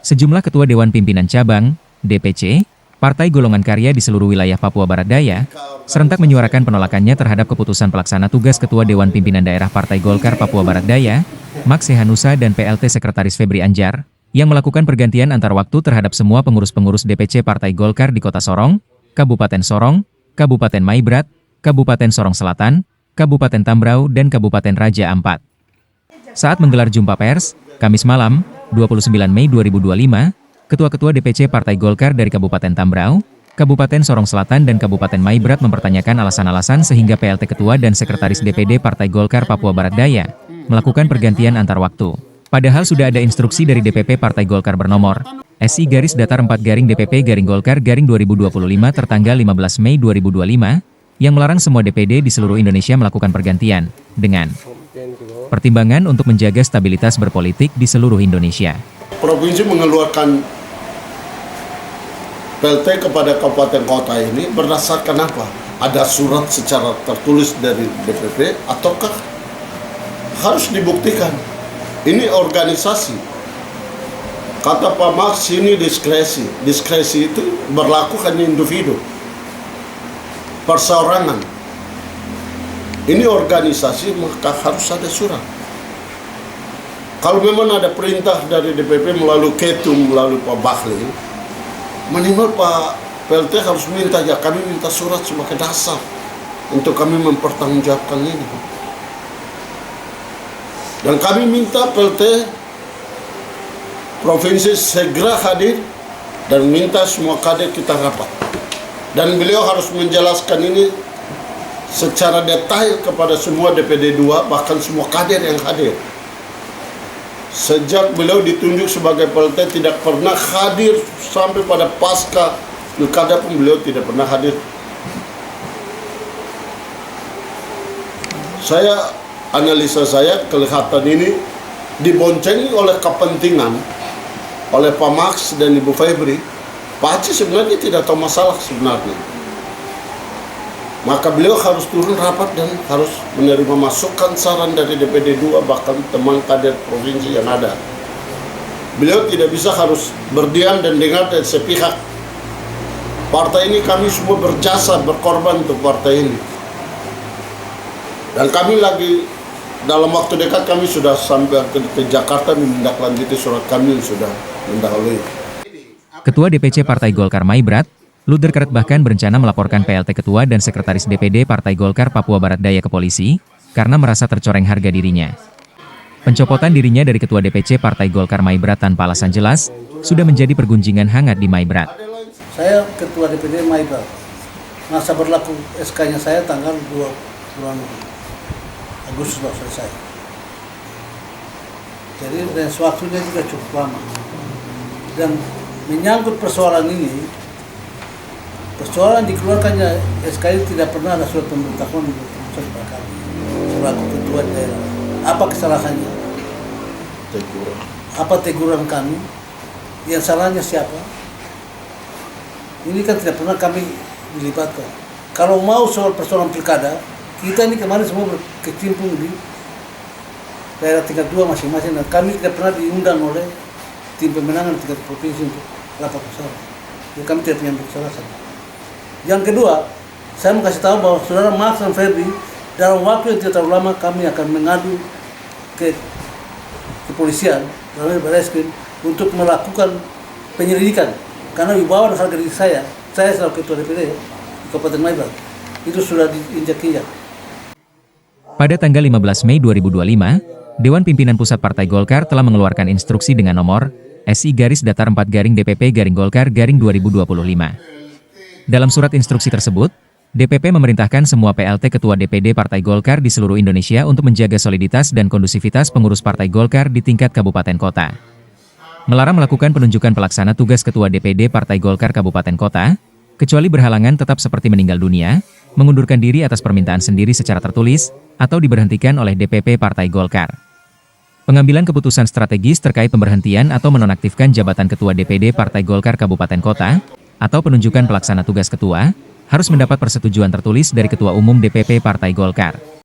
Sejumlah ketua Dewan Pimpinan Cabang, DPC, Partai Golongan Karya di seluruh wilayah Papua Barat Daya, serentak menyuarakan penolakannya terhadap keputusan pelaksana tugas Ketua Dewan Pimpinan Daerah Partai Golkar Papua Barat Daya, Max Hehanusa dan PLT Sekretaris Febri Anjar, yang melakukan pergantian antar waktu terhadap semua pengurus-pengurus DPC Partai Golkar di Kota Sorong, Kabupaten Sorong, Kabupaten Maibrat, Kabupaten Sorong Selatan, Kabupaten Tambrau, dan Kabupaten Raja Ampat. Saat menggelar jumpa pers, Kamis malam, 29 Mei 2025, Ketua-ketua DPC Partai Golkar dari Kabupaten Tambrau, Kabupaten Sorong Selatan dan Kabupaten Maibrat mempertanyakan alasan-alasan sehingga PLT Ketua dan Sekretaris DPD Partai Golkar Papua Barat Daya melakukan pergantian antar waktu. Padahal sudah ada instruksi dari DPP Partai Golkar bernomor SI-DPP-Golkar-2025 tertanggal 15 Mei 2025 yang melarang semua DPD di seluruh Indonesia melakukan pergantian dengan pertimbangan untuk menjaga stabilitas berpolitik di seluruh Indonesia. Provinsi mengeluarkan PLT kepada kabupaten kota ini berdasarkan apa? Ada surat secara tertulis dari DPP ataukah harus dibuktikan? Ini organisasi. Kata Pak Max ini diskresi. Diskresi itu berlaku hanya individu. Perseorangan. Ini organisasi maka harus ada surat. Kalau memang ada perintah dari DPP melalui Ketum, melalui Pak Bahlil, minimal Pak PLT harus minta, ya kami minta surat sebagai dasar untuk kami mempertanggungjawabkan ini. Dan kami minta PLT Provinsi segera hadir dan minta semua kader kita rapat. Dan beliau harus menjelaskan ini secara detail kepada semua DPD 2, bahkan semua kader yang hadir. Sejak beliau ditunjuk sebagai PLT tidak pernah hadir sampai pada pasca pilkada pun beliau tidak pernah hadir. Analisa saya kelihatan ini diboncengi oleh kepentingan oleh Pak Max dan Ibu Febri. Pak Haji sebenarnya tidak tahu masalah sebenarnya. Maka beliau harus turun rapat dan harus menerima masukan saran dari DPD 2 bahkan teman kader provinsi yang ada. Beliau tidak bisa harus berdiam dan dengar dari sepihak. Partai ini kami semua berjasa, berkorban untuk partai ini. Dan kami lagi dalam waktu dekat kami sudah sampai ke Jakarta menindaklanjuti surat kami yang sudah mendahului. Ketua DPC Partai Golkar Maibrat, Luder Keret bahkan berencana melaporkan PLT Ketua dan Sekretaris DPD Partai Golkar Papua Barat Daya ke polisi, karena merasa tercoreng harga dirinya. Pencopotan dirinya dari Ketua DPC Partai Golkar Maibrat tanpa alasan jelas, sudah menjadi pergunjingan hangat di Maibrat. Saya Ketua DPD Maibrat. Masa berlaku SK-nya saya tanggal 2 bulan Agustus selesai. Jadi waktunya juga cukup lama. Dan menyangkut persoalan ini, persoalan dikeluarkannya SK tidak pernah ada surat pemberitahuan kepada kami selaku ketua daerah. Apa kesalahannya? Teguran. Apa teguran kami? Yang salahnya siapa? Ini kan tidak pernah kami dilibatkan. Kalau mau soal persoalan pilkada, kita ini kemarin semua berkecimpung di daerah tingkat 2 masing-masing dan kami tidak pernah diundang oleh tim pemenangan tingkat provinsi untuk rapat musyawarah. Jadi kami tidak punya kesalahan. Yang kedua, saya mau kasih tahu bahwa saudara Max dan Febri dalam waktu yang tidak terlalu lama kami akan mengadu ke kepolisian dalam Barreskrim untuk melakukan penyelidikan karena wibawa dan harga diri saya selaku ketua DPD di Kabupaten Maibrat itu sudah diinjak-injak. Pada tanggal 15 Mei 2025, Dewan Pimpinan Pusat Partai Golkar telah mengeluarkan instruksi dengan nomor SI-4-Golkar-DPP-Golkar-2025. Dalam surat instruksi tersebut, DPP memerintahkan semua PLT Ketua DPD Partai Golkar di seluruh Indonesia untuk menjaga soliditas dan kondusivitas pengurus Partai Golkar di tingkat kabupaten kota. Melarang melakukan penunjukan pelaksana tugas Ketua DPD Partai Golkar Kabupaten Kota, kecuali berhalangan tetap seperti meninggal dunia, mengundurkan diri atas permintaan sendiri secara tertulis, atau diberhentikan oleh DPP Partai Golkar. Pengambilan keputusan strategis terkait pemberhentian atau menonaktifkan jabatan Ketua DPD Partai Golkar Kabupaten Kota, atau penunjukan pelaksana tugas ketua, harus mendapat persetujuan tertulis dari Ketua Umum DPP Partai Golkar.